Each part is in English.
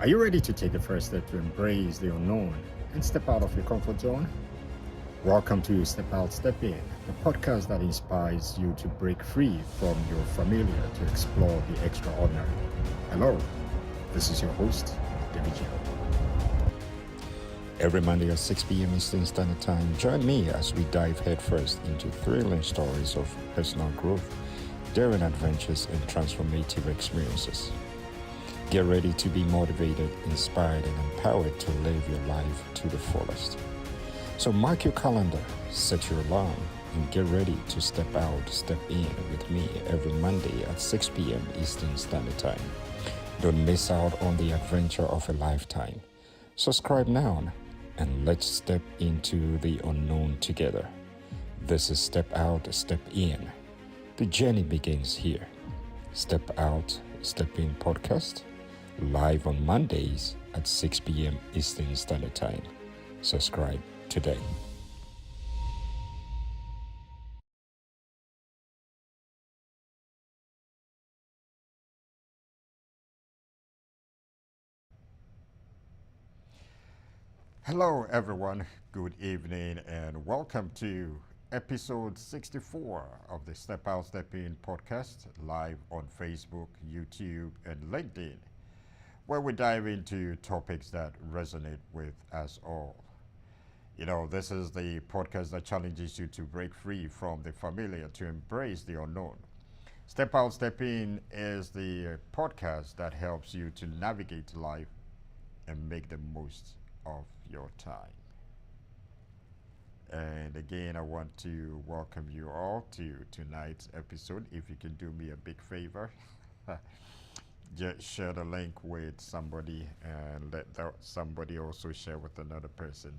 Are you ready to take the first step to embrace the unknown and step out of your comfort zone? Welcome to Step Out, Step In, the podcast that inspires you to break free from your familiar to explore the extraordinary. Hello, this is your host, David Joe. Every Monday at 6 p.m. Eastern Standard Time, join me as we dive headfirst into thrilling stories of personal growth, daring adventures, and transformative experiences. Get ready to be motivated, inspired, and empowered to live your life to the fullest. So mark your calendar, set your alarm, and get ready to step out, step in with me every Monday at 6 p.m. Eastern Standard Time. Don't miss out on the adventure of a lifetime. Subscribe now, and let's step into the unknown together. This is Step Out, Step In. The journey begins here. Step Out, Step In podcast, live on Mondays at 6 p.m. Eastern Standard Time. Subscribe today. Hello, everyone. Good evening, and welcome to episode 64 of the Step Out, Step In podcast, live on Facebook, YouTube, and LinkedIn, where we dive into topics that resonate with us all. You know, this is the podcast that challenges you to break free from the familiar to embrace the unknown. Step Out, Step In is the podcast that helps you to navigate life and make the most of your time. And again, I want to welcome you all to tonight's episode. If you can do me a big favor, just share the link with somebody and let somebody also share with another person.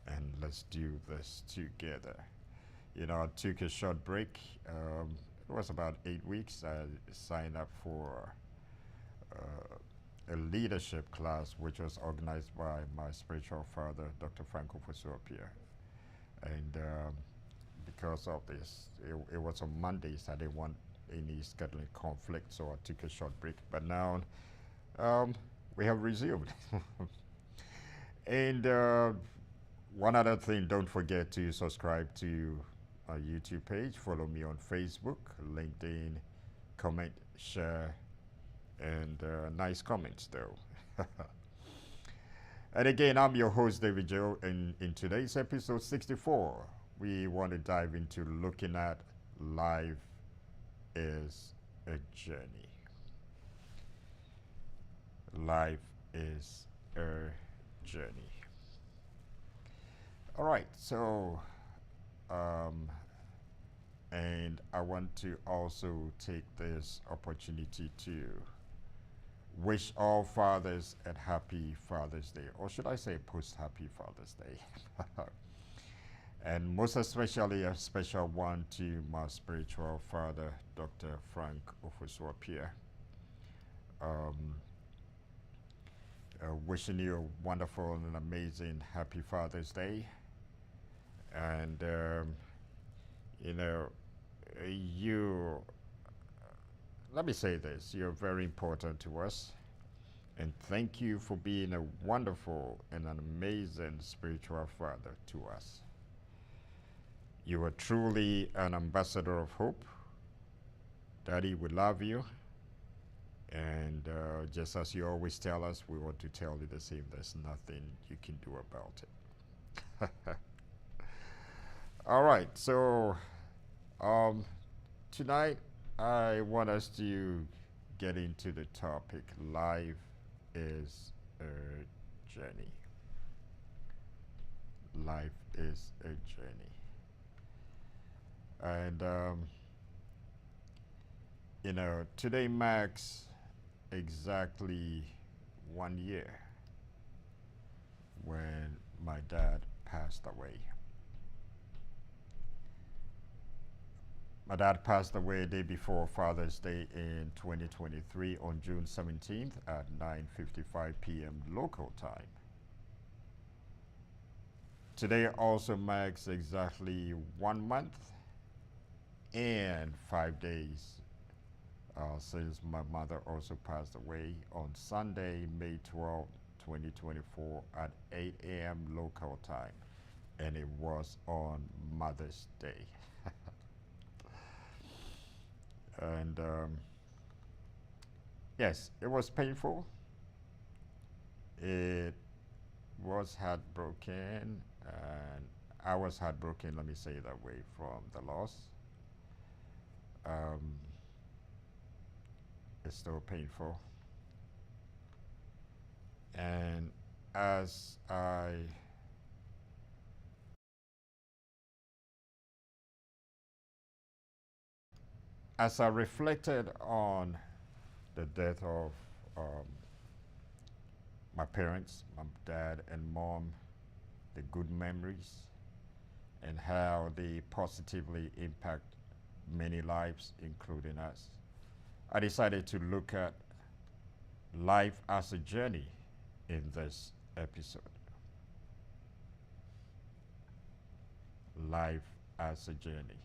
And let's do this together. You know, I took a short break. It was about 8 weeks. I signed up for a leadership class which was organized by my spiritual father, Dr. Franco Fosuapia. And because of this, it was on Mondays. I didn't want any scheduling conflict, so I took a short break. But now we have resumed. And one other thing, don't forget to subscribe to our YouTube page, follow me on Facebook, LinkedIn, comment, share, and nice comments though. And again, I'm your host, David Joe, and in today's episode 64, we want to dive into looking at life is a journey. Life is a journey. All right, so, and I want to also take this opportunity to wish all fathers a happy Father's Day, or should I say post-happy Father's Day. And most especially a special one to my spiritual father, Dr. Frank Ofosuapia. Wishing you a wonderful and amazing happy Father's Day. And, you know, you let me say this, you're very important to us. And thank you for being a wonderful and an amazing spiritual father to us. You are truly an ambassador of hope. Daddy, we love you. And just as you always tell us, we want to tell you the same. There's nothing you can do about it. All right, so tonight I want us to get into the topic, life is a journey. Life is a journey. And, you know, today marks exactly 1 year when my dad passed away. My dad passed away a day before Father's Day in 2023 on June 17th at 9:55 p.m. local time. Today also marks exactly 1 month and 5 days since my mother also passed away on Sunday, May 12th, 2024 at 8 a.m. local time. And it was on Mother's Day. And yes, it was painful. It was heartbroken, and I was heartbroken, let me say it that way, from the loss. Um, it's still painful. And as I reflected on the death of um, my parents, my dad and mom, the good memories, and how they positively impact many lives, including us, I decided to look at life as a journey in this episode. Life as a journey.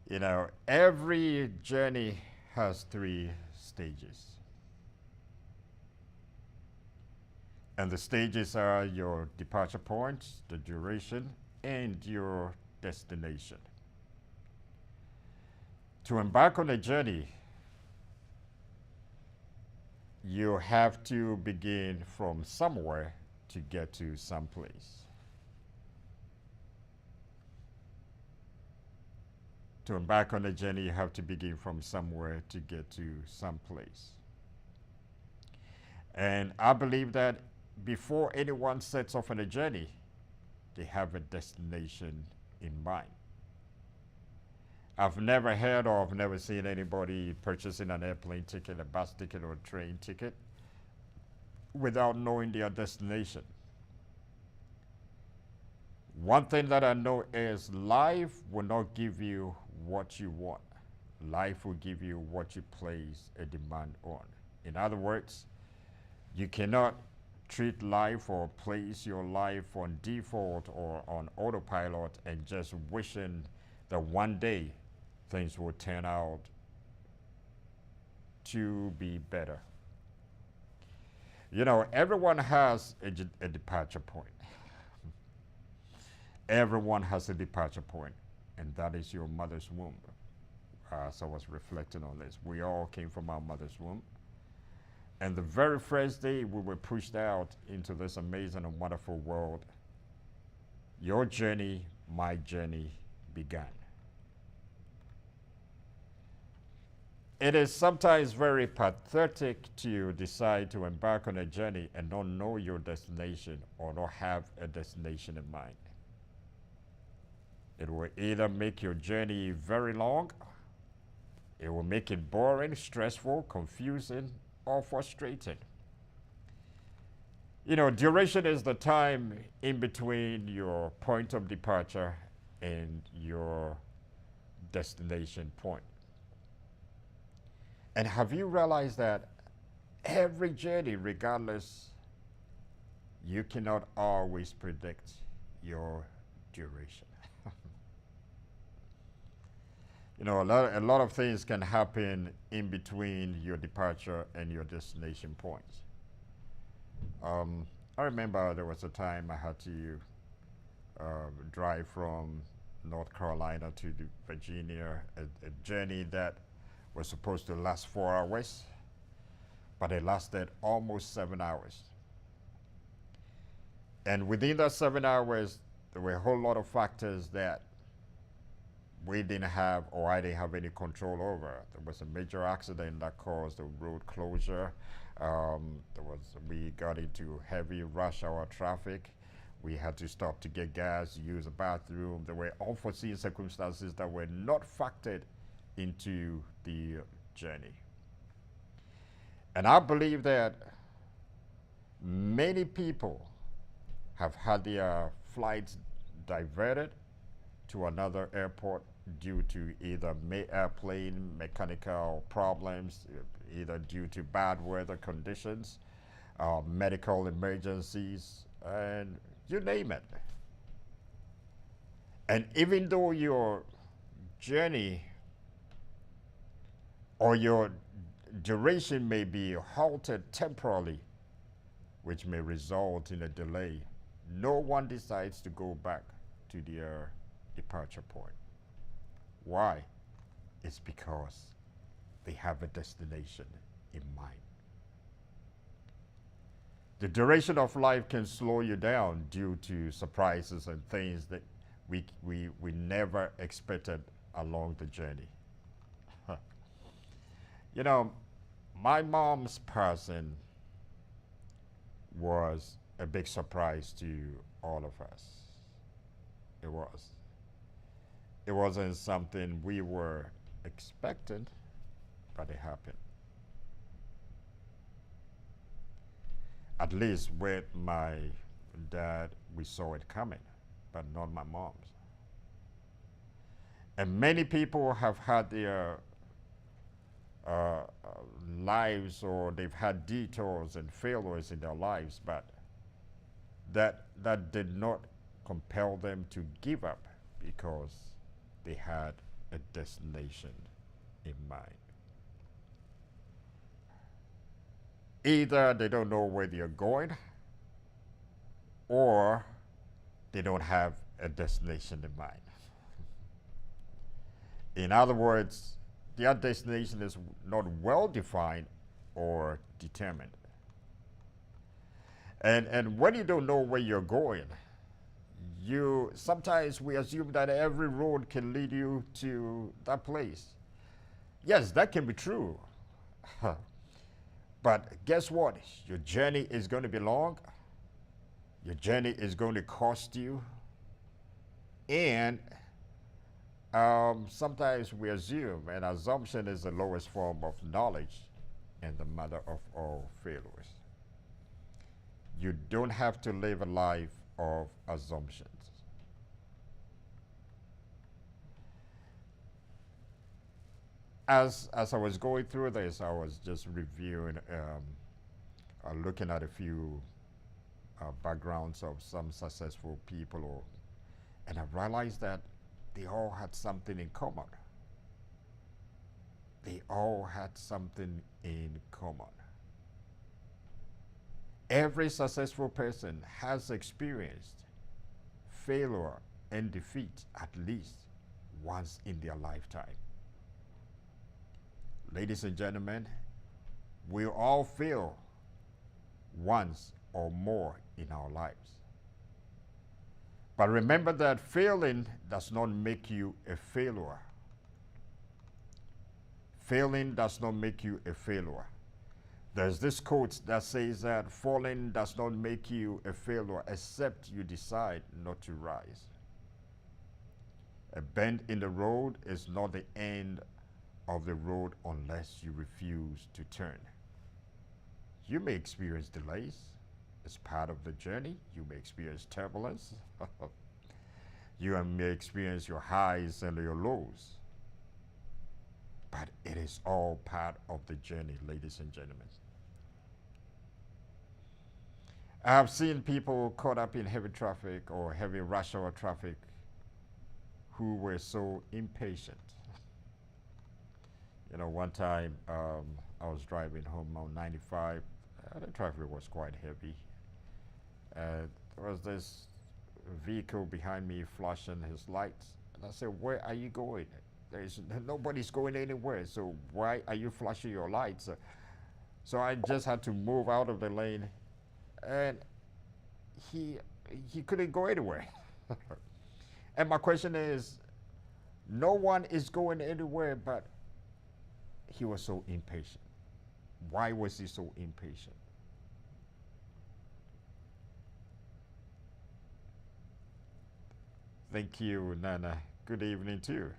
You know, every journey has three stages. And the stages are your departure point, the duration, and your destination. To embark on a journey, you have to begin from somewhere to get to someplace. To embark on a journey, you have to begin from somewhere to get to someplace. And I believe that before anyone sets off on a journey, they have a destination in mind. I've never heard or I've never seen anybody purchasing an airplane ticket, a bus ticket, or a train ticket without knowing their destination. One thing that I know is life will not give you what you want. Life will give you what you place a demand on. In other words, you cannot treat life or place your life on default or on autopilot and just wishing that one day things will turn out to be better. You know, everyone has a departure point. Everyone has a departure point, and that is your mother's womb. So I was reflecting on this. We all came from our mother's womb. And the very first day we were pushed out into this amazing and wonderful world, your journey, my journey began. It is sometimes very pathetic to decide to embark on a journey and not know your destination or not have a destination in mind. It will either make your journey very long, it will make it boring, stressful, confusing, or frustrating. You know, duration is the time in between your point of departure and your destination point. And have you realized that every journey, regardless, you cannot always predict your duration? You know, a lot of things can happen in between your departure and your destination points. I remember there was a time I had to drive from North Carolina to Virginia, a journey that was supposed to last 4 hours, but it lasted almost 7 hours. And within that 7 hours, there were a whole lot of factors that we didn't have, or I didn't have any control over. There was a major accident that caused a road closure. We got into heavy rush hour traffic. We had to stop to get gas, use a bathroom. There were unforeseen circumstances that were not factored into the journey. And I believe that many people have had their flights diverted to another airport due to either airplane mechanical problems, either due to bad weather conditions, medical emergencies, and you name it. And even though your journey or your duration may be halted temporarily, which may result in a delay. No one decides to go back to their departure point. Why? It's because they have a destination in mind. The duration of life can slow you down due to surprises and things that we never expected along the journey. You know, my mom's passing was a big surprise to all of us. It was. It wasn't something we were expecting, but it happened. At least with my dad, we saw it coming, but not my mom's. And many people have had their uh, lives, or they've had detours and failures in their lives, but that did not compel them to give up because they had a destination in mind. Either they don't know where they're going, or they don't have a destination in mind. In other words, their destination is not well defined or determined. And when you don't know where you're going, you sometimes we assume that every road can lead you to that place. Yes, that can be true. But guess what? Your journey is going to be long. Your journey is going to cost you. And sometimes we assume, and assumption is the lowest form of knowledge and the mother of all failures. You don't have to live a life of assumptions. As I was going through this, I was just reviewing, looking at a few backgrounds of some successful people, and I realized that they all had something in common. They all had something in common. Every successful person has experienced failure and defeat at least once in their lifetime. Ladies and gentlemen, we all fail once or more in our lives. But remember that failing does not make you a failure. Failing does not make you a failure. There's this quote that says that falling does not make you a failure except you decide not to rise. A bend in the road is not the end of the road unless you refuse to turn. You may experience delays. It's part of the journey. You may experience turbulence. You may experience your highs and your lows. But it is all part of the journey, ladies and gentlemen. I have seen people caught up in heavy traffic or heavy rush hour traffic who were so impatient. You know, one time I was driving home on 95. The traffic was quite heavy. There was this vehicle behind me flashing his lights. And I said, "Where are you going? Nobody's going anywhere, so why are you flashing your lights?" So I just had to move out of the lane, and he couldn't go anywhere. And my question is, no one is going anywhere, but he was so impatient. Why was he so impatient? Thank you, Nana. Good evening to you.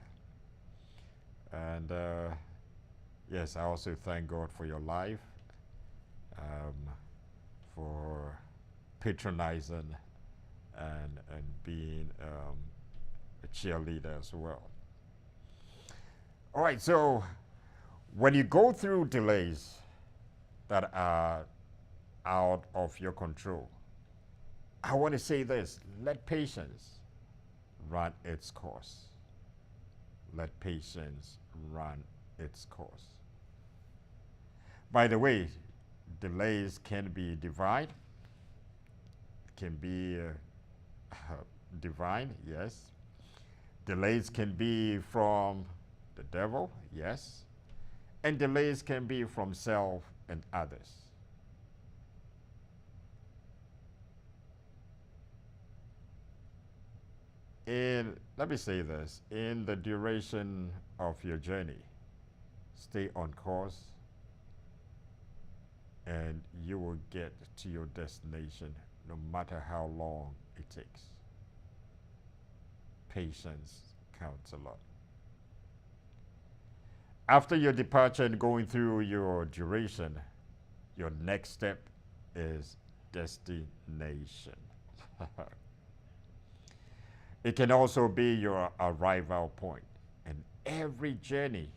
And yes, I also thank God for your life, um, for patronizing and being a cheerleader as well. All right, so when you go through delays that are out of your control, I want to say this: let patience run its course. Let patience run its course. By the way, delays can be divine, can be divine, yes. Delays can be from the devil, yes. And delays can be from self and others. Let me say this, in the duration of your journey, stay on course and you will get to your destination no matter how long it takes. Patience counts a lot. After your departure and going through your duration, your next step is destination. It can also be your arrival point. And every journey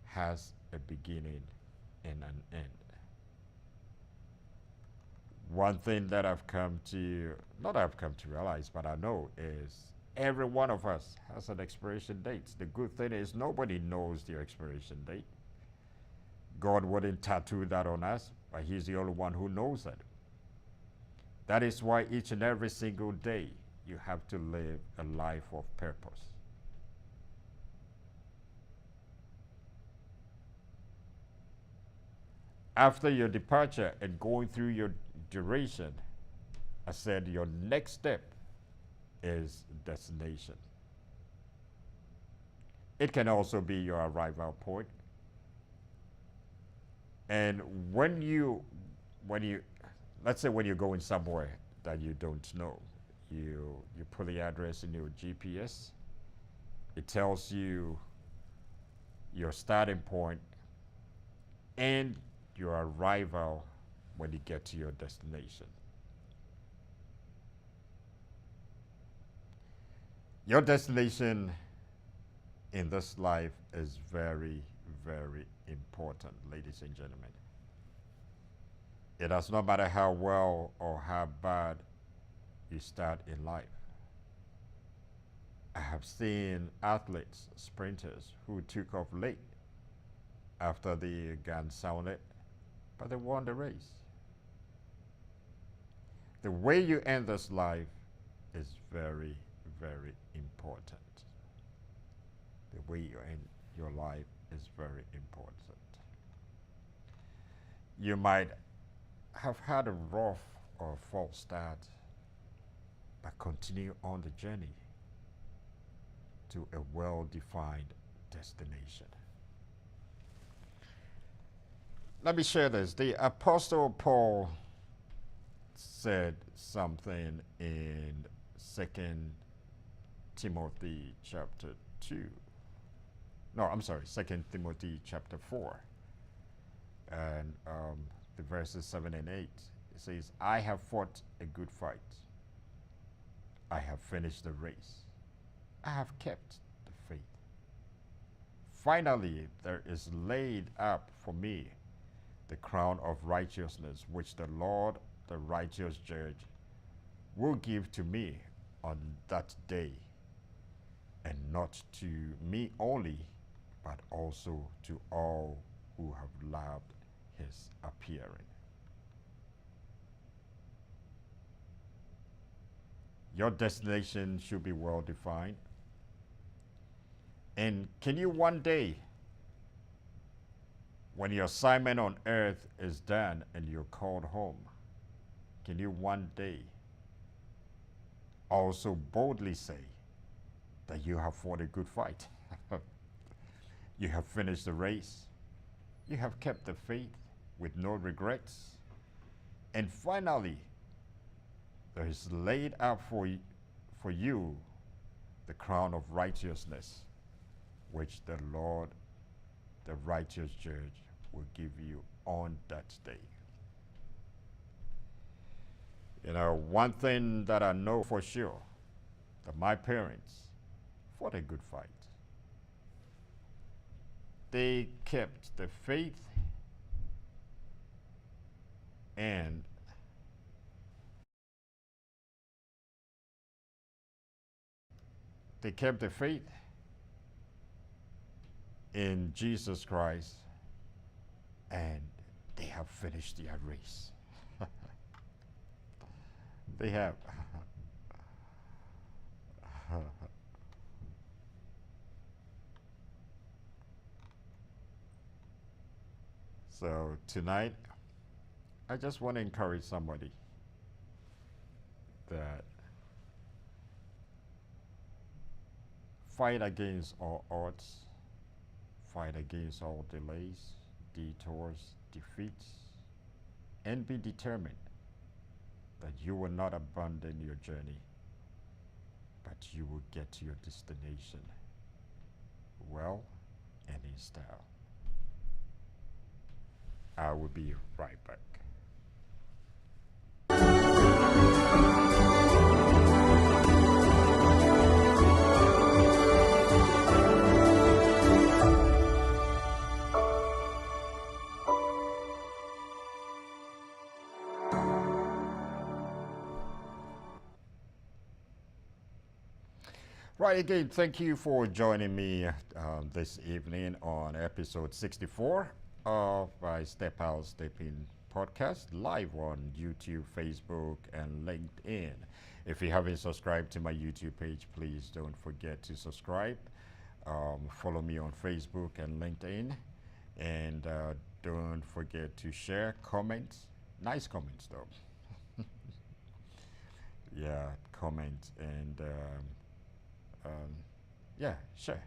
has a beginning and an end. One thing that I've come to realize, but I know is every one of us has an expiration date. The good thing is nobody knows the expiration date. God wouldn't tattoo that on us, but He's the only one who knows it. That is why each and every single day you have to live a life of purpose. After your departure and going through your duration, I said your next step is destination. It can also be your arrival point. And let's say when you're going somewhere that you don't know, you put the address in your GPS. It tells you your starting point and your arrival when you get to your destination. Your destination in this life is very, very important, ladies and gentlemen. It does not matter how well or how bad you start in life. I have seen athletes, sprinters, who took off late after the gun sounded, but they won the race. The way you end this life is very, very important. The way you end your life is very important. You might have had a rough or false start, but continue on the journey to a well-defined destination. Let me share this. The Apostle Paul said something in 2 Timothy chapter 2. No, I'm sorry, 2 Timothy chapter 4. And the verses 7 and 8. It says, I have fought a good fight. I have finished the race. I have kept the faith. Finally, there is laid up for me the crown of righteousness, which the Lord, the righteous judge, will give to me on that day, and not to me only, but also to all who have loved his appearing. Your destination should be well defined. And can you one day, when your assignment on earth is done and you're called home, can you one day also boldly say that you have fought a good fight? You have finished the race. You have kept the faith with no regrets. And finally, there is laid up for you the crown of righteousness, which the Lord, the righteous judge, will give you on that day. You know, one thing that I know for sure, that my parents fought a good fight. They kept the faith and they kept the faith in Jesus Christ, and they have finished their race. They have. So tonight, I just want to encourage somebody that fight against all odds, fight against all delays, detours, defeats, and be determined that you will not abandon your journey, but you will get to your destination well and in style. I will be right back. Right, again, thank you for joining me this evening on episode 64 of my Step Out, Step In podcast, live on YouTube, Facebook, and LinkedIn. If you haven't subscribed to my YouTube page, please don't forget to subscribe. Follow me on Facebook and LinkedIn. And don't forget to share, comments, nice comments though. Yeah, comment and yeah, sure.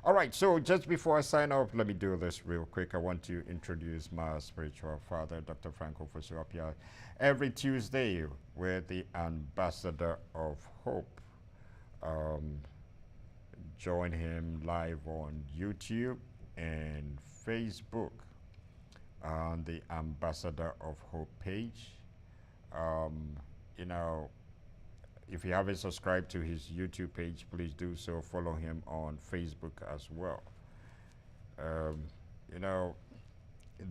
All right, so just before I sign off, let me do this real quick. I want to introduce my spiritual father, Dr. Franco Fosu-Appiah. Every Tuesday, we're the Ambassador of Hope. Join him live on YouTube and Facebook on the Ambassador of Hope page. You know, if you haven't subscribed to his YouTube page, please do so. Follow him on Facebook as well. You know,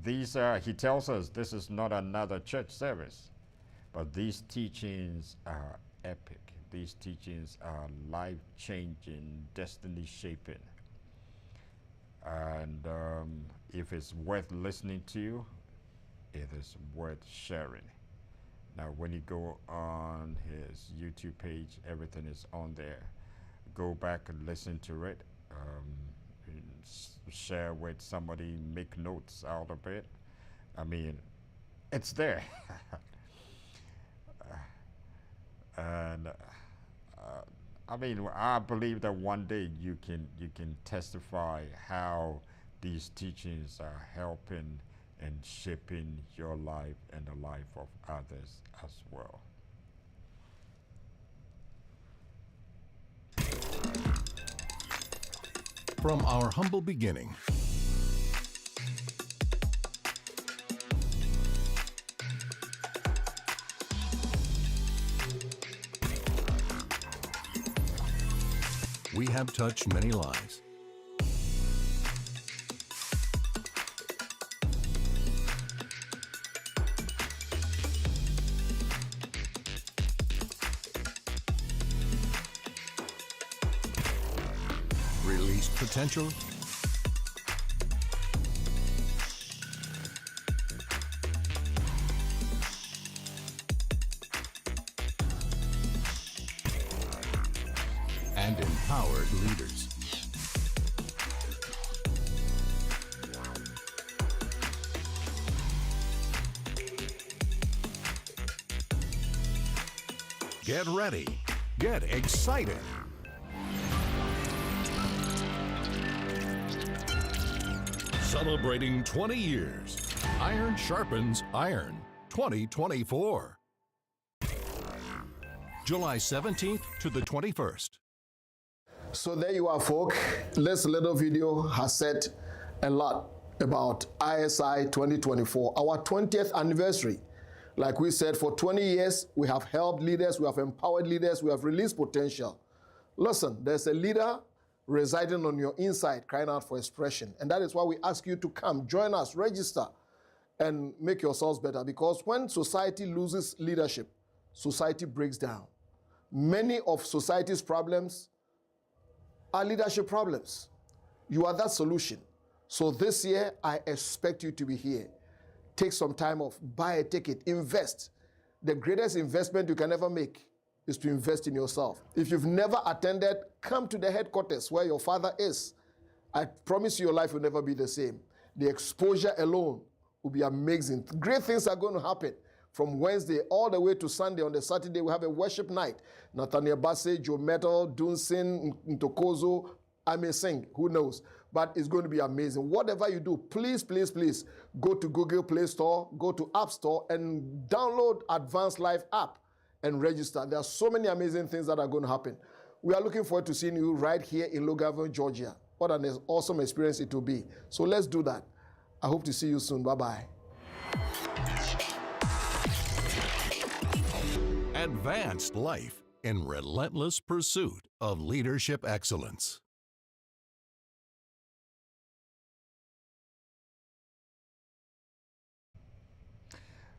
these he tells us this is not another church service, but these teachings are epic. These teachings are life-changing, destiny-shaping. And if it's worth listening to, it is worth sharing. Now, when you go on his YouTube page, everything is on there. Go back and listen to it. Share with somebody, make notes out of it. I mean, it's there. And I mean, I believe that one day you can testify how these teachings are helping and shaping your life and the life of others as well. From our humble beginning, we have touched many lives. Released potential, and empowered leaders. Get ready. Get excited. Celebrating 20 years. Iron sharpens iron. 2024. July 17th to the 21st. So there you are, folk. This little video has said a lot about ISI 2024, our 20th anniversary. Like we said, for 20 years, we have helped leaders, we have empowered leaders, we have released potential. Listen, there's a leader residing on your inside, crying out for expression. And that is why we ask you to come, join us, register, and make yourselves better. Because when society loses leadership, society breaks down. Many of society's problems are leadership problems. You are that solution. So this year, I expect you to be here. Take some time off, buy a ticket, invest. The greatest investment you can ever make is to invest in yourself. If you've never attended, come to the headquarters where your father is. I promise you your life will never be the same. The exposure alone will be amazing. Great things are going to happen. From Wednesday all the way to Sunday. On the Saturday, we have a worship night. Nathaniel Bassey, Joe Metal, Dunsin, Ntokozo, I may sing, who knows? But it's going to be amazing. Whatever you do, please, please, please go to Google Play Store, go to App Store, and download Advanced Life app and register. There are so many amazing things that are going to happen. We are looking forward to seeing you right here in Loganville, Georgia. What an awesome experience it will be. So let's do that. I hope to see you soon. Bye-bye. Advanced Life in relentless pursuit of leadership excellence.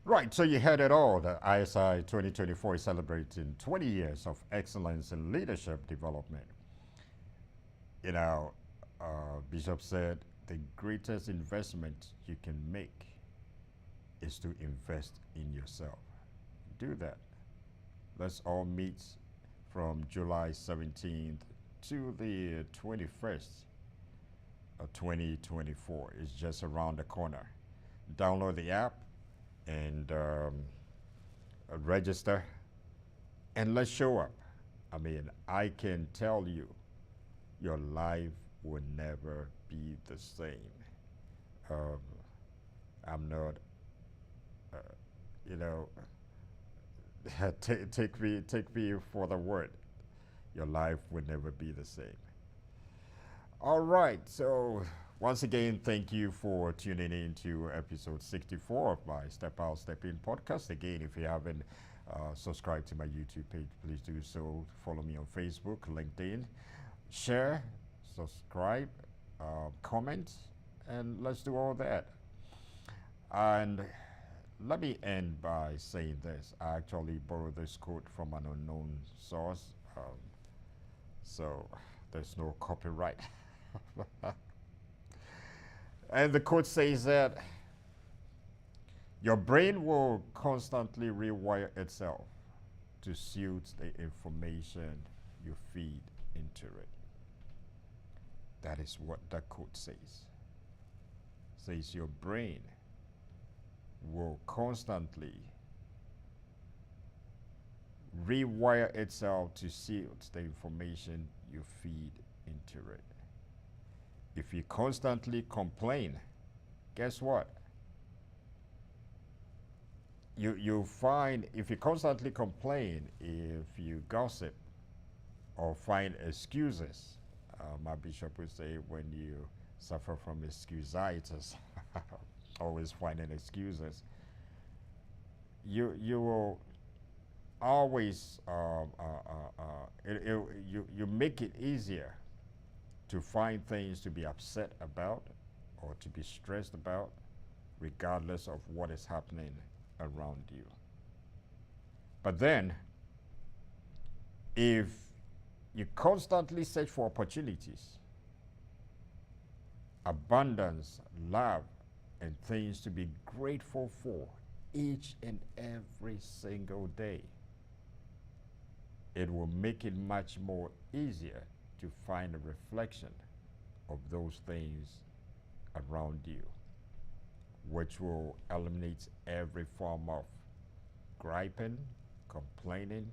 Right, so you heard it all. The ISI 2024 is celebrating 20 years of excellence in leadership development. You know, Bishop said the greatest investment you can make is to invest in yourself. Do that. Let's all meet from July 17th to the 21st of 2024. It's just around the corner. Download the app and register, and let's show up. I mean, I can tell you, your life will never be the same. I'm not, you know, take me for the word. Your life will never be the same. All right, so once again, thank you for tuning in to episode 64 of my Step Out, Step In podcast. Again, if you haven't subscribed to my YouTube page, please do so. Follow me on Facebook, LinkedIn. Share, subscribe, comment, and let's do all that. And let me end by saying this. I actually borrowed this quote from an unknown source, so there's no copyright. And the quote says that your brain will constantly rewire itself to suit the information you feed into it. That is what that quote says. It says your brain will constantly rewire itself to suit the information you feed into it. If you constantly complain, guess what? You find, if you constantly complain, if you gossip or find excuses, my bishop would say, when you suffer from excusitis, always finding excuses, you will always you make it easier to find things to be upset about or to be stressed about, regardless of what is happening around you. But then, if you constantly search for opportunities, abundance, love, and things to be grateful for each and every single day, it will make it much more easier to find a reflection of those things around you, which will eliminate every form of griping, complaining,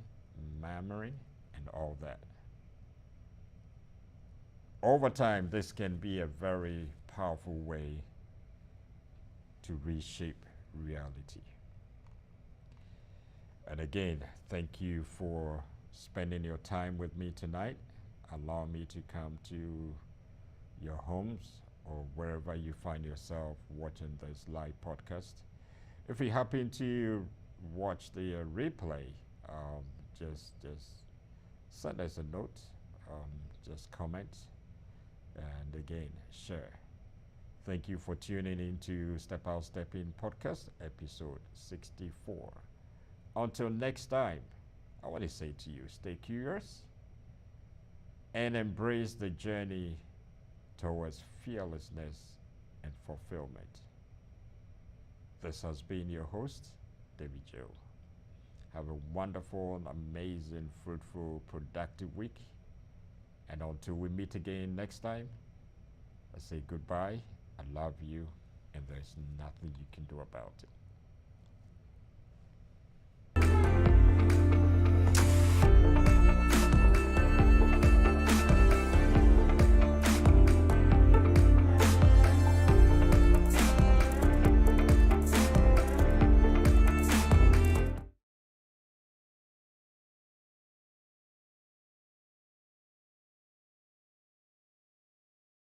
murmuring, and all that. Over time, this can be a very powerful way to reshape reality. And again, thank you for spending your time with me tonight. Allow me to come to your homes or wherever you find yourself watching this live podcast. If you happen to watch the replay, just send us a note, just comment, and again, share. Thank you for tuning in to Step Out, Step In podcast, episode 64. Until next time, I want to say to you, stay curious and embrace the journey towards fearlessness and fulfillment. This has been your host, David Joe. Have a wonderful, amazing, fruitful, productive week. And until we meet again next time, I say goodbye, I love you, and there's nothing you can do about it.